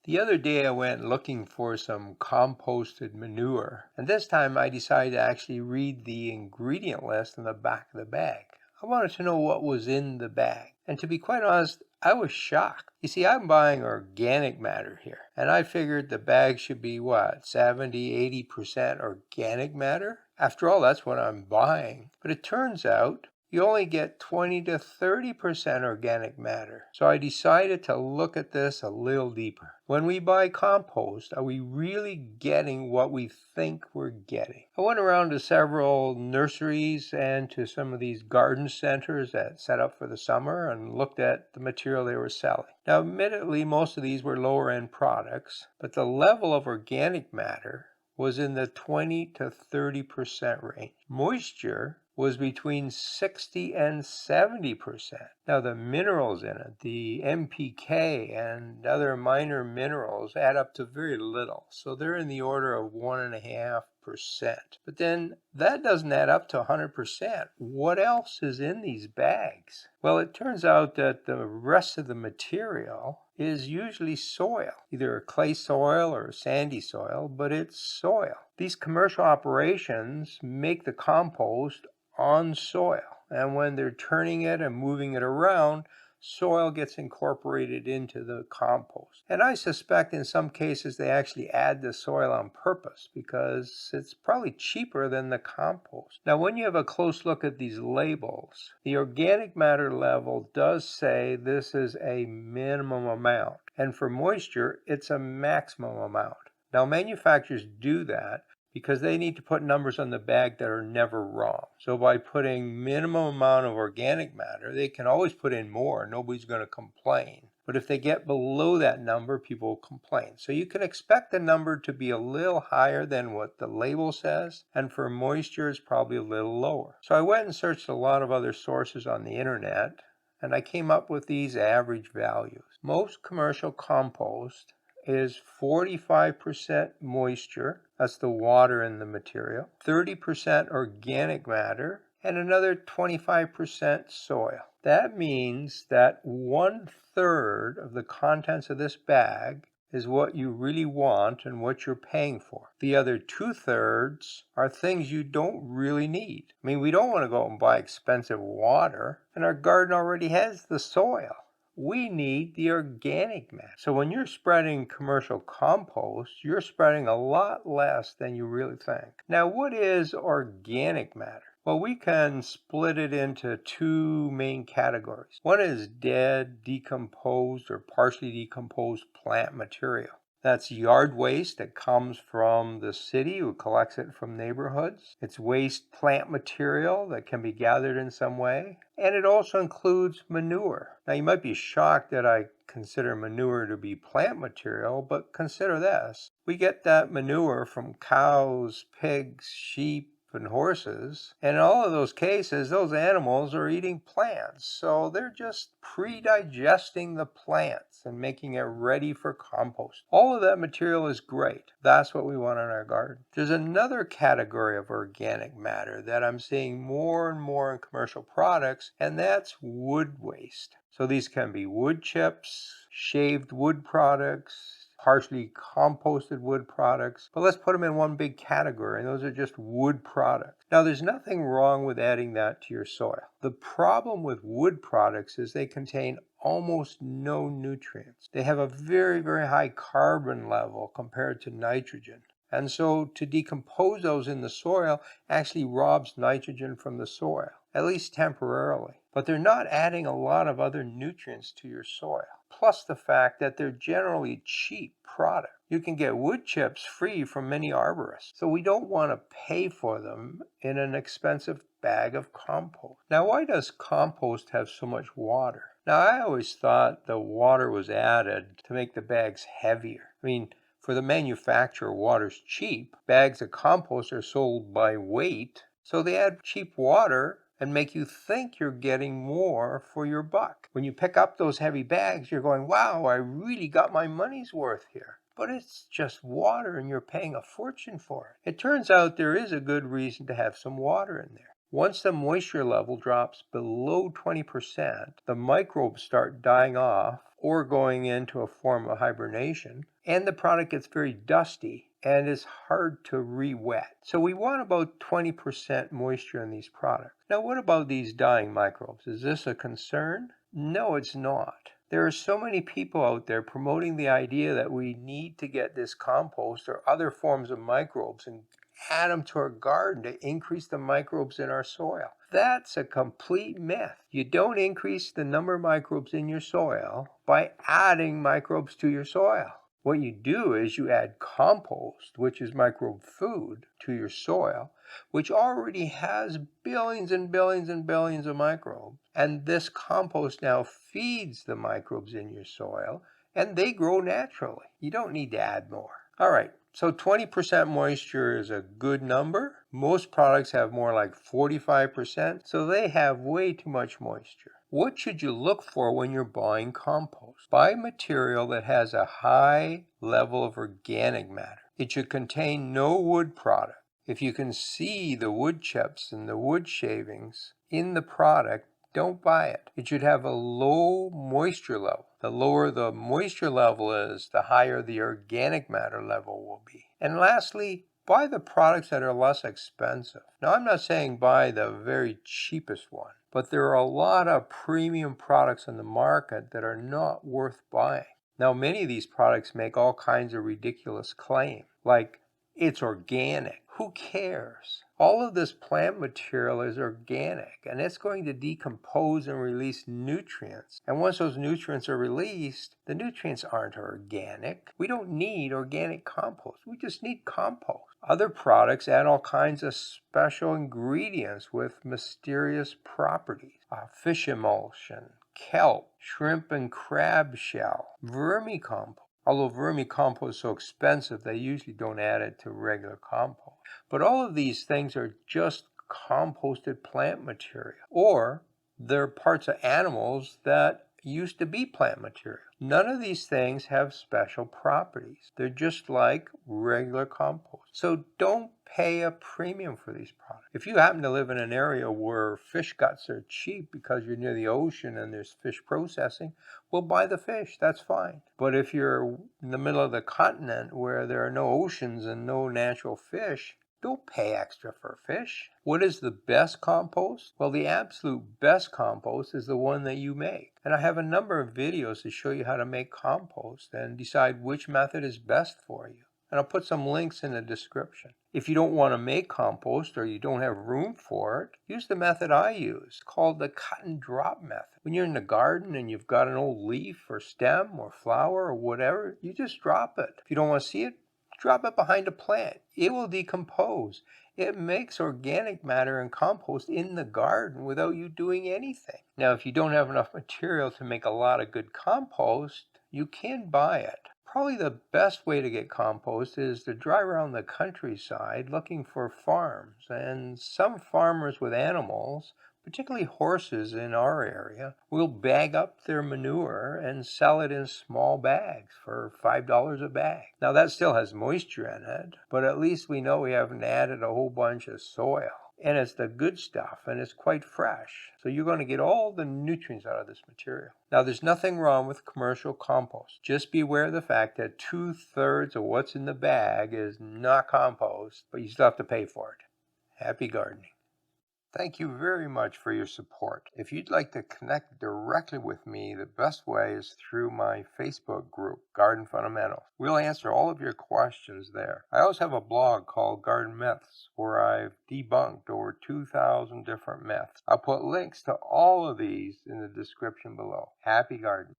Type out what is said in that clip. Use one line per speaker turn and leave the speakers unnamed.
The other day I went looking for some composted manure, and this time I decided to actually read the ingredient list on the back of the bag. I wanted to know what was in the bag, and to be quite honest, I was shocked. You see, I'm buying organic matter here, and I figured the bag should be what, 70–80% organic matter? After all, that's what I'm buying. But it turns out you only get 20–30% organic matter. So I decided to look at this a little deeper. When we buy compost, are we really getting what we think we're getting? I went around to several nurseries and to some of these garden centers that set up for the summer and looked at the material they were selling. Now, admittedly, most of these were lower end products, but the level of organic matter was in the 20–30% range. Moisture was between 60 and 70%. Now the minerals in it, the NPK and other minor minerals, add up to very little. So they're in the order of 1.5%. But then that doesn't add up to 100%. What else is in these bags? Well, it turns out that the rest of the material is usually soil, either a clay soil or a sandy soil, but it's soil. These commercial operations make the compost on soil, and when they're turning it and moving it around, soil gets incorporated into the compost. And I suspect in some cases they actually add the soil on purpose because it's probably cheaper than the compost. Now, when you have a close look at these labels, the organic matter level does say this is a minimum amount, and for moisture, it's a maximum amount. Now, manufacturers do that because they need to put numbers on the bag that are never wrong. So by putting minimum amount of organic matter, they can always put in more. Nobody's going to complain. But if they get below that number, people will complain. So you can expect the number to be a little higher than what the label says, and for moisture, it's probably a little lower. So I went and searched a lot of other sources on the internet, and I came up with these average values. Most commercial compost is 45% moisture, that's the water in the material, 30% organic matter, and another 25% soil. That means that 1/3 of the contents of this bag is what you really want and what you're paying for. The other 2/3 are things you don't really need. I mean, we don't want to go out and buy expensive water, and our garden already has the soil. We need the organic matter. So when you're spreading commercial compost, you're spreading a lot less than you really think. Now, what is organic matter? Well, we can split it into two main categories. One is dead, decomposed, or partially decomposed plant material. That's yard waste that comes from the city who collects it from neighborhoods. It's waste plant material that can be gathered in some way. And it also includes manure. Now you might be shocked that I consider manure to be plant material, but consider this. We get that manure from cows, pigs, sheep, and horses, and in all of those cases those animals are eating plants, so they're just pre-digesting the plants and making it ready for compost. All of that material is great. That's what we want in our garden. There's another category of organic matter that I'm seeing more and more in commercial products, and that's wood waste. So these can be wood chips, shaved wood products, partially composted wood products, but let's put them in one big category, and those are just wood products. Now, there's nothing wrong with adding that to your soil. The problem with wood products is they contain almost no nutrients. They have a very, very high carbon level compared to nitrogen. And so to decompose those in the soil actually robs nitrogen from the soil, at least temporarily. But they're not adding a lot of other nutrients to your soil. Plus the fact that they're generally cheap product. You can get wood chips free from many arborists. So we don't want to pay for them in an expensive bag of compost. Now, why does compost have so much water? Now, I always thought the water was added to make the bags heavier. I mean, for the manufacturer, water's cheap. Bags of compost are sold by weight, so they add cheap water and make you think you're getting more for your buck. When you pick up those heavy bags, you're going, wow, I really got my money's worth here. But it's just water and you're paying a fortune for it. It turns out there is a good reason to have some water in there. Once the moisture level drops below 20%, the microbes start dying off or going into a form of hibernation, and the product gets very dusty and is hard to re-wet. So we want about 20% moisture in these products. Now, what about these dying microbes? Is this a concern? No, it's not. There are so many people out there promoting the idea that we need to get this compost or other forms of microbes and add them to our garden to increase the microbes in our soil. That's a complete myth. You don't increase the number of microbes in your soil by adding microbes to your soil. What you do is you add compost, which is microbe food, to your soil, which already has billions and billions and billions of microbes. And this compost now feeds the microbes in your soil, and they grow naturally. You don't need to add more. All right, so 20% moisture is a good number. Most products have more like 45%, so they have way too much moisture. What should you look for when you're buying compost? Buy material that has a high level of organic matter. It should contain no wood product. If you can see the wood chips and the wood shavings in the product, don't buy it. It should have a low moisture level. The lower the moisture level is, the higher the organic matter level will be. And lastly, buy the products that are less expensive. Now, I'm not saying buy the very cheapest one, but there are a lot of premium products on the market that are not worth buying. Now, many of these products make all kinds of ridiculous claims, like it's organic. Who cares? All of this plant material is organic, and it's going to decompose and release nutrients. And once those nutrients are released, the nutrients aren't organic. We don't need organic compost. We just need compost. Other products add all kinds of special ingredients with mysterious properties. Fish emulsion, kelp, shrimp and crab shell, vermicompost. Although vermicompost is so expensive, they usually don't add it to regular compost. But all of these things are just composted plant material, or they're parts of animals that used to be plant material. None of these things have special properties. They're just like regular compost. So don't pay a premium for these products. If you happen to live in an area where fish guts are cheap because you're near the ocean and there's fish processing, well, buy the fish. That's fine. But if you're in the middle of the continent where there are no oceans and no natural fish, don't pay extra for fish. What is the best compost? Well, the absolute best compost is the one that you make. And I have a number of videos to show you how to make compost and decide which method is best for you. And I'll put some links in the description. If you don't want to make compost or you don't have room for it, use the method I use called the cut and drop method. When you're in the garden and you've got an old leaf or stem or flower or whatever, you just drop it. If you don't want to see it, drop it behind a plant. It will decompose. It makes organic matter and compost in the garden without you doing anything. Now, if you don't have enough material to make a lot of good compost, you can buy it. Probably the best way to get compost is to drive around the countryside looking for farms. And some farmers with animals, particularly horses in our area, will bag up their manure and sell it in small bags for $5 a bag. Now that still has moisture in it, but at least we know we haven't added a whole bunch of soil. And it's the good stuff, and it's quite fresh. So you're going to get all the nutrients out of this material. Now, there's nothing wrong with commercial compost. Just be aware of the fact that 2/3 of what's in the bag is not compost, but you still have to pay for it. Happy gardening. Thank you very much for your support. If you'd like to connect directly with me, the best way is through my Facebook group, Garden Fundamentals. We'll answer all of your questions there. I also have a blog called Garden Myths, where I've debunked over 2,000 different myths. I'll put links to all of these in the description below. Happy gardening.